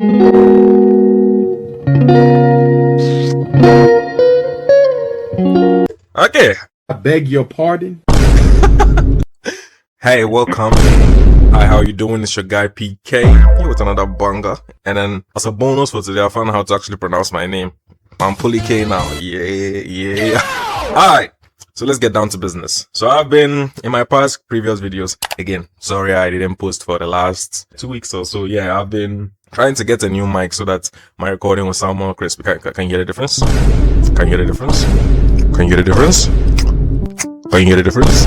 Okay. I beg your pardon? Hey, welcome. Hi, how you doing? It's your guy Puli-K here with another banger. And then as a bonus for today, I found out how to actually pronounce my name. I'm Puli-K now. Yeah. Alright, so let's get down to business. So I've been in my past previous videos. Again, sorry I didn't post for the last 2 weeks or so. Yeah, I've been trying to get a new mic so that my recording will sound more crispy. Can you hear the difference? Can you hear the difference? Can you hear the difference? Can you hear the difference?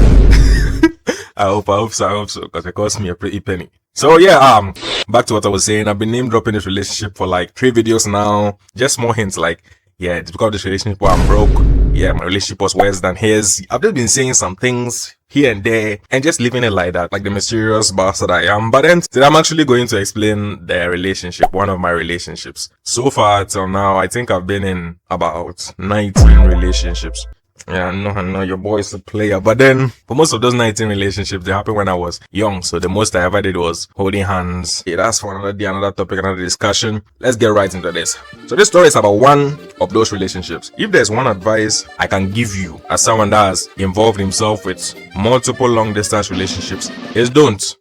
I hope so, because it cost me a pretty penny. So yeah, back to what I was saying. I've been name dropping this relationship for like 3 videos now. Just more hints like, yeah, it's because of this relationship where I'm broke. Yeah, my relationship was worse than his. I've just been saying some things here and there and just leaving it like that, like the mysterious bastard I am. But then today I'm actually going to explain the relationship, one of my relationships. So far till now, I think I've been in about 19 relationships. Yeah, I know your boy's a player, but then for most of those 19 relationships, they happened when I was young. So the most I ever did was holding hands. Yeah, that's for another day, another topic, another discussion. Let's get right into this. So this story is about one of those relationships. If there's one advice I can give you as someone that has involved himself with multiple long distance relationships, is don't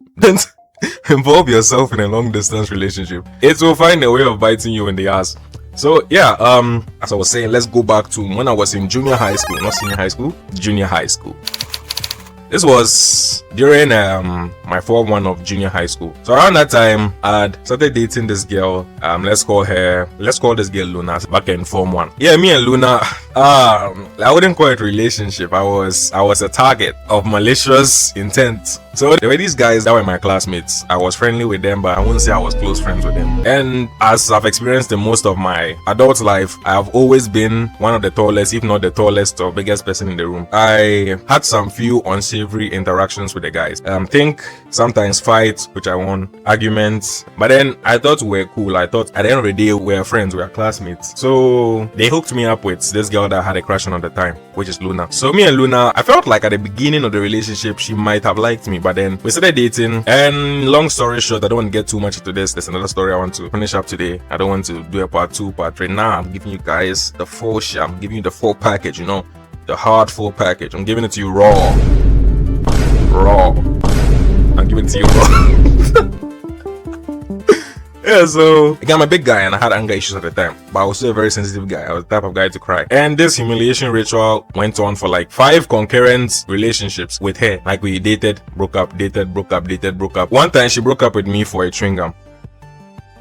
involve yourself in a long distance relationship. It will find a way of biting you in the ass. So yeah, as I was saying, let's go back to when I was in junior high school, not senior high school, junior high school. This was during my form 1 of junior high school. So around that time, I had started dating this girl. Let's call this girl Luna, back in form 1. Yeah, me and Luna, I wouldn't call it relationship. I was a target of malicious intent. So there were these guys that were my classmates. I was friendly with them, but I wouldn't say I was close friends with them. And as I've experienced in most of my adult life, I have always been one of the tallest, if not the tallest or biggest person in the room. I had some few unsavory interactions with the guys. Think sometimes fights, which I won, arguments. But then I thought we were cool. I thought at the end of the day, we were friends, we were classmates. So they hooked me up with this girl that I had a crush on at the time, which is Luna. So me and Luna, I felt like at the beginning of the relationship, she might have liked me. But then we started dating, and long story short, I don't want to get too much into this. There's another story I want to finish up today. I don't want to do a part 2, part 3. Nah, I'm giving you guys the full shit. I'm giving you the full package, you know, the hard full package. I'm giving it to you raw. I'm giving it to you raw. Yeah, so again, I'm a big guy and I had anger issues at the time, but I was still a very sensitive guy. I was the type of guy to cry. And this humiliation ritual went on for like 5 concurrent relationships with her. Like we dated, broke up, dated, broke up, dated, broke up. One time she broke up with me for a chewing gum.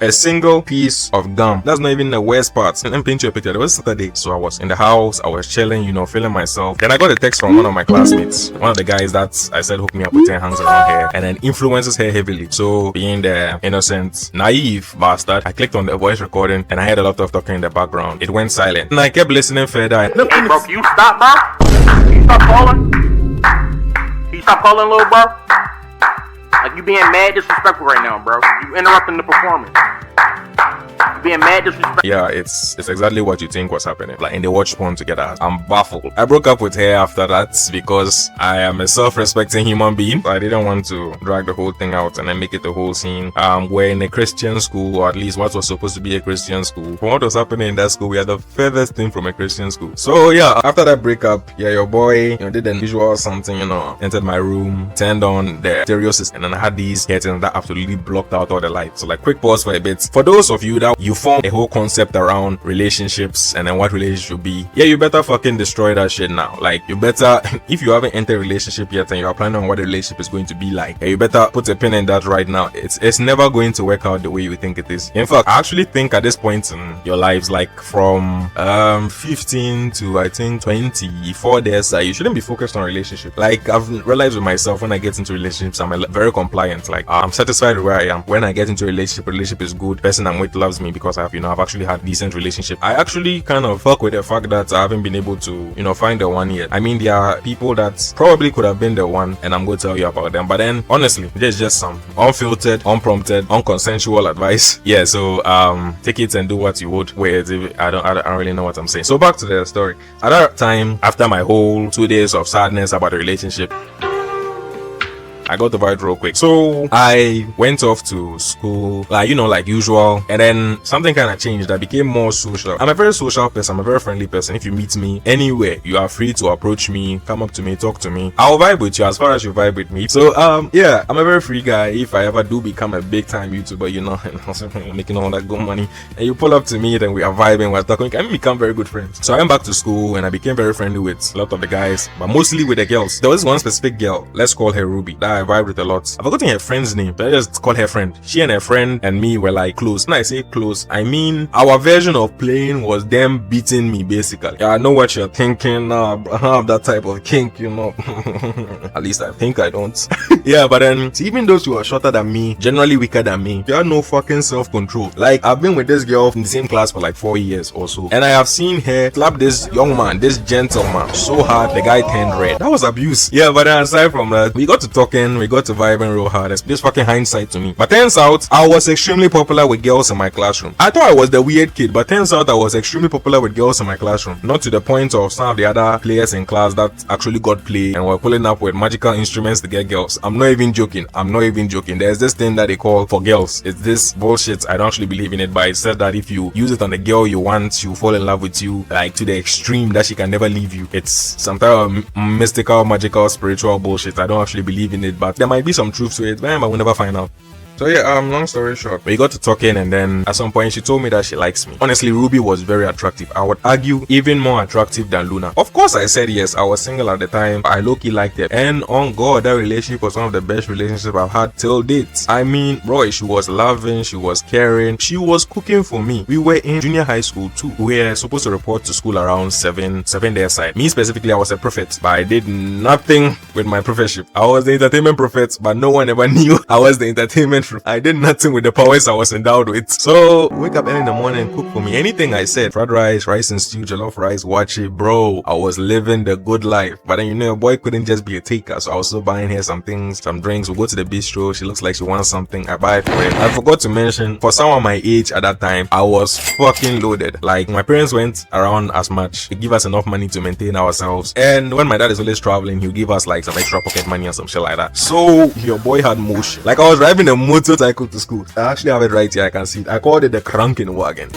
A single piece of gum. That's not even the worst part. Let me paint you a picture. It was Saturday, so I was in the house, I was chilling, you know, feeling myself. Then I got a text from one of my classmates, one of the guys that I said hooked me up with 10 hands around her, and then influences her heavily. So being the innocent, naive bastard, I clicked on the voice recording and I heard a lot of talking in the background. It went silent, and I kept listening further. Hey, bro, can you stop, bro? Can you stop calling? Can you stop calling, little bro? Like, you being mad disrespectful right now, bro. You interrupting the performance. You being mad disrespectful. Yeah, it's exactly what you think was happening. Like, in the watch porn together. I'm baffled. I broke up with her after that because I am a self-respecting human being. I didn't want to drag the whole thing out and then make it a whole scene. We're in a Christian school, or at least what was supposed to be a Christian school. From what was happening in that school, we are the furthest thing from a Christian school. So yeah, after that breakup, yeah, your boy, you know, did the usual something, you know, entered my room, turned on the stereo system, and then I had these curtains that absolutely blocked out all the lights. So like, quick pause for a bit. For those of you that you form a whole concept around relationships and then what relationship should be, yeah, you better fucking destroy that shit now. Like, you better, if you haven't entered a relationship yet and you are planning on what the relationship is going to be like, yeah, you better put a pin in that right now. It's never going to work out the way you think it is. In fact, I actually think at this point in your lives, like from 15 to I think 24, there's you shouldn't be focused on relationship. Like, I've realized with myself, when I get into relationships, I'm very compliant. Like, I'm satisfied with where I am. When I get into a relationship is good, person I'm with loves me because I've actually had decent relationship. I actually kind of fuck with the fact that I haven't been able to find the one yet. I mean, there are people that probably could have been the one, and I'm going to tell you about them. But then honestly, there's just some unfiltered, unprompted, unconsensual advice. Yeah, so take it and do what you would with it. I don't really know what I'm saying. So back to the story. At that time, after my whole 2 days of sadness about the relationship, I got the vibe real quick. So I went off to school, like, you know, like usual. And then something kind of changed. I became more social. I'm a very social person. I'm a very friendly person. If you meet me anywhere, you are free to approach me, come up to me, talk to me. I'll vibe with you as far as you vibe with me. So yeah, I'm a very free guy. If I ever do become a big time YouTuber, you know, making all that good money, and you pull up to me, then we are vibing, we're talking, we can become very good friends. So I went back to school and I became very friendly with a lot of the guys, but mostly with the girls. There was one specific girl, let's call her Ruby, that I vibed with a lot. I've forgotten her friend's name, but I just call her friend. She and her friend and me were like close. When I say close, I mean our version of playing was them beating me basically. Yeah, I know what you're thinking. I have that type of kink, you know. At least I think I don't. Yeah, but then even those who are shorter than me, generally weaker than me, they have no fucking self-control. Like, I've been with this girl in the same class for like 4 years or so, and I have seen her slap this young man, this gentleman, so hard the guy turned red. That was abuse. Yeah, but then aside from that, we got to talking, we got to vibing real hard. It's this fucking hindsight to me. But turns out I was extremely popular with girls in my classroom. I thought I was the weird kid, but turns out I was extremely popular with girls in my classroom. Not to the point of some of the other players in class that actually got play and were pulling up with magical instruments to get girls. I'm not even joking. There's this thing that they call for girls. It's this bullshit. I don't actually believe in it, but it said that if you use it on the girl you want, she'll fall in love with you, like to the extreme that she can never leave you. It's some type of mystical, magical, spiritual bullshit. I don't actually believe in it, but there might be some truth to it, but we'll never find out. So yeah, long story short, we got to talking, and then at some point she told me that she likes me. Honestly, Ruby was very attractive. I would argue even more attractive than Luna. Of course I said yes. I was single at the time. I low-key liked it. And on God, that relationship was one of the best relationships I've had till date. I mean, bro, she was loving, she was caring, she was cooking for me. We were in junior high school too. We were supposed to report to school around 7 their side. Me specifically, I was a prophet, but I did nothing with my prophetship. I was the entertainment prophet, but no one ever knew I was the entertainment. I did nothing with the powers I was endowed with. So wake up early in the morning, cook for me. Anything I said, fried rice, rice and stew, jollof rice, watch it, bro. I was living the good life. But then, you know, a boy couldn't just be a taker, so I was also buying her some things, some drinks. We go to the bistro. She looks like she wants something. I buy it for her. I forgot to mention, for someone my age at that time, I was fucking loaded. Like, my parents went around as much to give us enough money to maintain ourselves. And when my dad is always traveling, he'll give us like some extra pocket money or some shit like that. So your boy had motion. Like, I was driving a motorcycle to school. I actually have it right here. I can see it. I called it the Krankenwagen.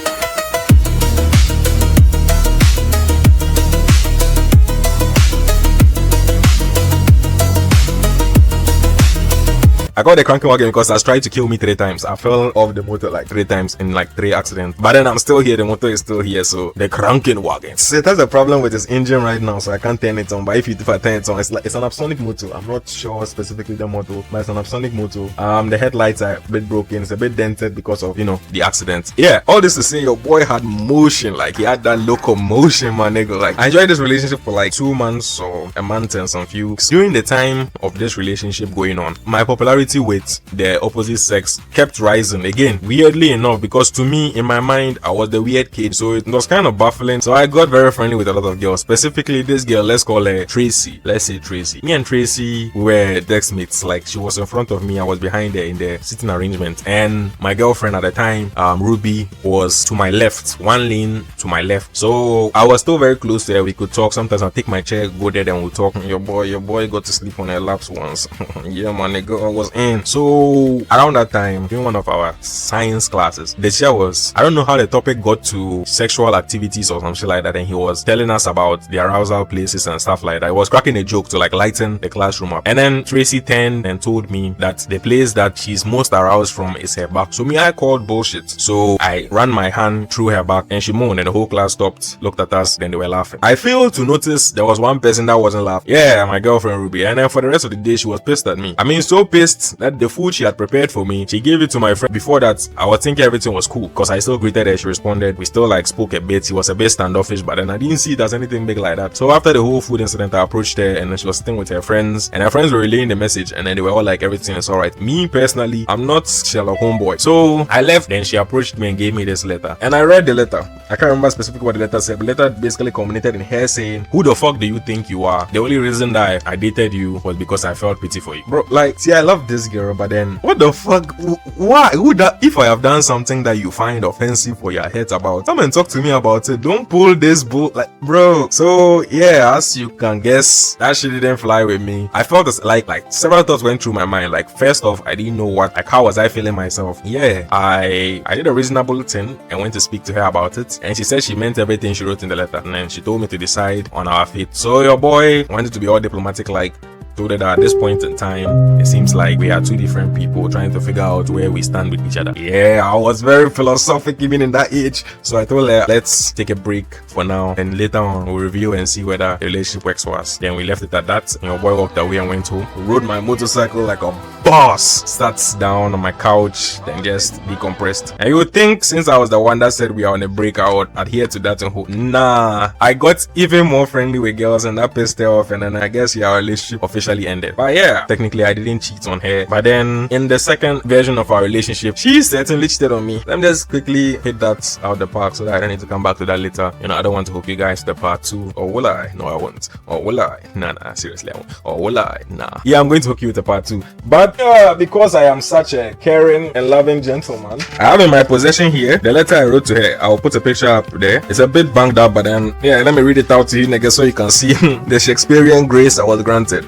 I got the Krankenwagen because it's tried to kill me 3 times. I fell off the motor like 3 times in like 3 accidents. But then I'm still here. The motor is still here. So the Krankenwagen. So it has a problem with its engine right now, so I can't turn it on. But if I turn it on, it's an Apsonic motor. I'm not sure specifically the motor, but it's an Apsonic motor. The headlights are a bit broken. It's a bit dented because of, you know, the accident. Yeah, all this to say, your boy had motion. Like, he had that locomotion, my nigga. Like, I enjoyed this relationship for like 2 months or a month and some few weeks. During the time of this relationship going on, my popularity with the opposite sex kept rising again, weirdly enough, because to me, in my mind, I was the weird kid, so it was kind of baffling. So I got very friendly with a lot of girls, specifically this girl, let's call her Tracy. Let's say Tracy. Me and Tracy were desk mates. Like, she was in front of me, I was behind her in the sitting arrangement, and my girlfriend at the time, Ruby, was to my left, one lane to my left. So I was still very close to her. We could talk. Sometimes I'll take my chair, go there, then we'll talk. Your boy got to sleep on her laps once. Yeah, my nigga, I was in. So around that time, during one of our science classes, the teacher was, I don't know how the topic got to sexual activities or something like that, and he was telling us about the arousal places and stuff like that. I was cracking a joke to like lighten the classroom up, and then Tracy turned and told me that the place that she's most aroused from is her back. So me, I called bullshit. So I ran my hand through her back, and she moaned, and the whole class stopped, looked at us, then they were laughing. I failed to notice there was one person that wasn't laughing. Yeah, my girlfriend Ruby. And then for the rest of the day, she was pissed at me. I mean, so pissed that the food she had prepared for me, she gave it to my friend. Before that, I was thinking everything was cool because I still greeted her. She responded. We still like spoke a bit. She was a bit standoffish, but then I didn't see it as anything big like that. So after the whole food incident, I approached her, and then she was sitting with her friends, and her friends were relaying the message, and then they were all like, everything is alright. Me personally, I'm not Sherlock Homeboy. So I left. Then she approached me and gave me this letter, and I read the letter. I can't remember specifically what the letter said, but the letter basically culminated in her saying, who the fuck do you think you are? The only reason that I dated you was because I felt pity for you. Bro, like, see, I love love this girl, but then what the fuck? Why? Who that? If I have done something that you find offensive or you're hurt about, come and talk to me about it. Don't pull this bull, like, bro. So yeah, as you can guess, that shit didn't fly with me. I felt this, like several thoughts went through my mind. Like, first off, I didn't know what, like, how was I feeling myself? Yeah, I did a reasonable thing and went to speak to her about it, and she said she meant everything she wrote in the letter, and then she told me to decide on our fate. So your boy wanted to be all diplomatic, like, told her that at this point in time, it seems like we are two different people trying to figure out where we stand with each other. Yeah, I was very philosophic even in that age. So I told her, let's take a break for now, and later on we'll review and see whether the relationship works for us. Then we left it at that, and your boy walked away and went home. Rode my motorcycle like a boss. Sat down on my couch, then just decompressed. And you would think, since I was the one that said we are on a break, I would adhere to that and hope. Nah, I got even more friendly with girls, and that pissed her off, and then I guess our relationship officially ended. But yeah, technically I didn't cheat on her, but then in the second version of our relationship, she certainly cheated on me. Let me just quickly hit that out the park so that I don't need to come back to that later. You know, I don't want to hook you guys to the part 2. Or will I? No, I won't. Or will I? Nah, seriously, I won't. Or will I? Nah. Yeah, I'm going to hook you with the part 2. But because I am such a caring and loving gentleman, I have in my possession here the letter I wrote to her. I'll put a picture up there. It's a bit banged up, but then yeah, let me read it out to you niggas so you can see the Shakespearean grace I was granted.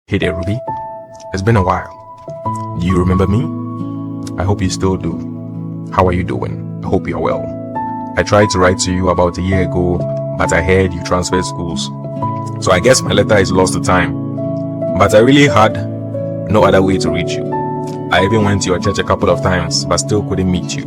Hey there, Ruby. It's been a while. Do you remember me? I hope you still do. How are you doing? I hope you're well. I tried to write to you about a year ago, but I heard you transferred schools. So I guess my letter is lost to time. But I really had no other way to reach you. I even went to your church a couple of times, but still couldn't meet you.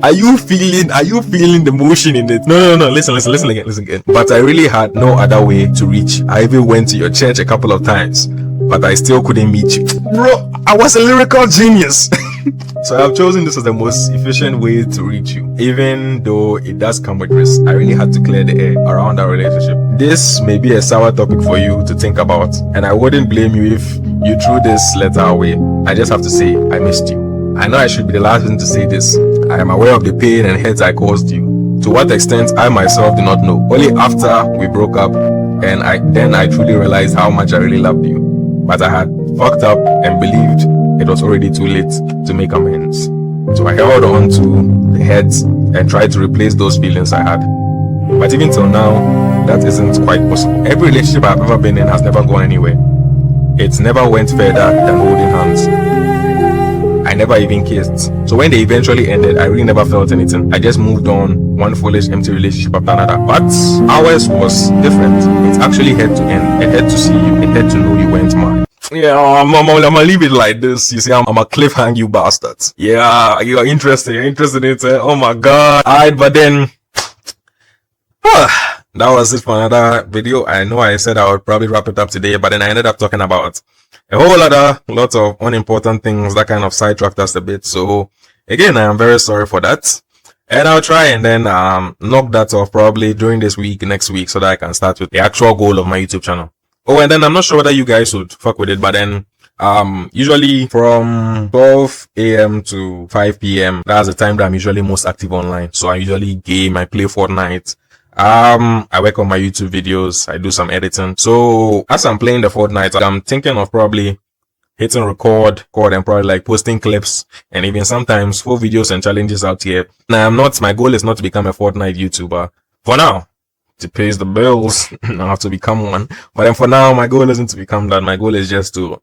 Are you feeling the motion in it? No. Listen again. But I really had no other way to reach. I even went to your church a couple of times, but I still couldn't meet you. Bro, I was a lyrical genius. So I have chosen this as the most efficient way to reach you. Even though it does come with risk, I really had to clear the air around our relationship. This may be a sour topic for you to think about, and I wouldn't blame you if you threw this letter away. I just have to say, I missed you. I know I should be the last person to say this. I am aware of the pain and hurt I caused you. To what extent, I myself do not know. Only after we broke up, and I truly realized how much I really loved you. But I had fucked up and believed it was already too late to make amends. So I held on to the hurt and tried to replace those feelings I had. But even till now, that isn't quite possible. Every relationship I've ever been in has never gone anywhere. It never went further than holding hands. I never even kissed. So when they eventually ended, I really never felt anything. I just moved on, one foolish empty relationship after another. But ours was different. It actually had to end. It had to see you. It had to know you weren't mine. Yeah, I'm gonna leave it like this. You see, I'm a cliffhang, you bastards. Yeah, you're interested in it. Oh my god. Alright, but then that was it for another video. I know I said I would probably wrap it up today, but then I ended up talking about a whole lot of unimportant things that kind of sidetracked us a bit. So again, I am very sorry for that. And I'll try and then knock that off probably during this week, next week, so that I can start with the actual goal of my YouTube channel. Oh, and then I'm not sure whether you guys would fuck with it, but then usually from 12 a.m. to 5 p.m. that's the time that I'm usually most active online. So I usually game, I play Fortnite. I work on my YouTube videos, I do some editing. So as I'm playing the Fortnite, I'm thinking of probably hitting record and probably like posting clips and even sometimes full videos and challenges out here. Now my goal is not to become a Fortnite YouTuber for now. To pay the bills, I have to become one. But then for now, my goal isn't to become that. My goal is just to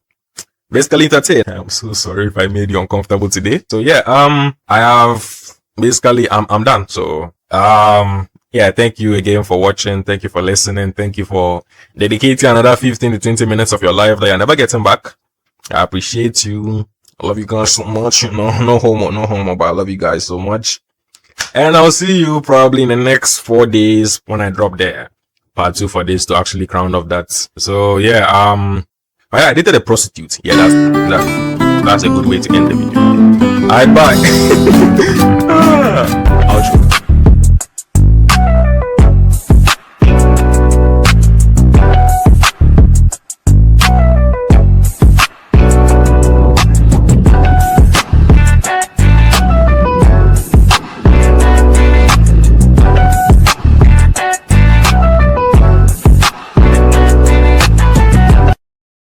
basically entertain. I'm so sorry if I made you uncomfortable today. So yeah, I have basically I'm done. So yeah, thank you again for watching. Thank you for listening. Thank you for dedicating another 15 to 20 minutes of your life that you're never getting back. I appreciate you. I love you guys so much. You know, no homo, but I love you guys so much. And I'll see you probably in the next 4 days when I drop the part 2 for this to actually crown off that. So yeah, I dated a prostitute. Yeah, that's a good way to end the video. Alright, bye.